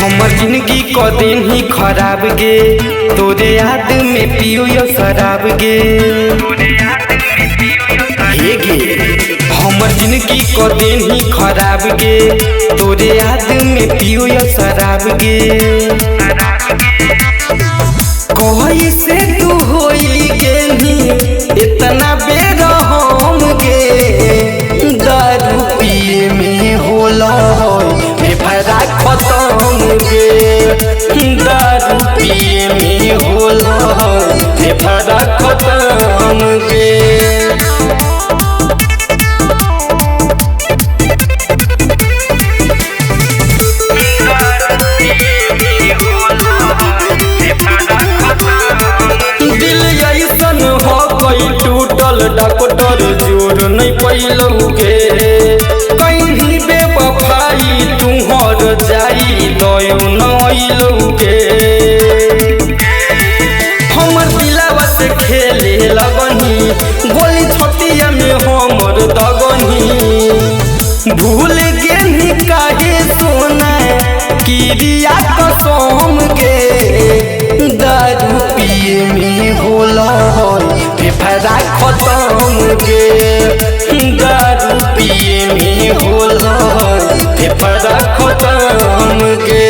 हमर जिंदगी को दिन ही खराब गे, तोरे याद में पियो यो शराब गे। हे गे हमर जिंदगी को दिन ही खराब गे, तोरे याद में पियो यो शराब गे। कोई से तू होई गेनी इतना बेरहम गे, दारू पिए में होला बेफायदा खत्म गे, दारू पिए में होला बेफायदा खत्म गे। डॉक्टर जोर नहीं पैलौगे, कहीं बेवफाई तुहर जाई लयो नैलौगे। हमर दिलवा से खेले लगनी, गोली छतिया में हमर दगनी। भूल गेनी काहे सोना किरिया कसम गे, दारू पिए में होला बेफायदा खत्म गे, दारू पिए में होला बेफायदा खत्म गे।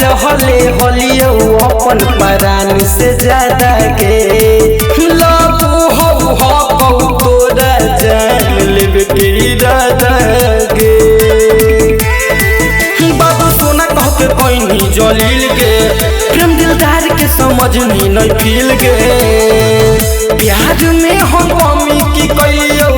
चहले होलियो अपन परान से ज्यादा गे, लबू हो तोरा जान लेब के इरादा गे। बाबू सोना कहते कोई जलील गे, प्रेम दिलदार के समझ नहीं फील गे। प्यार में हम कमी की कहियो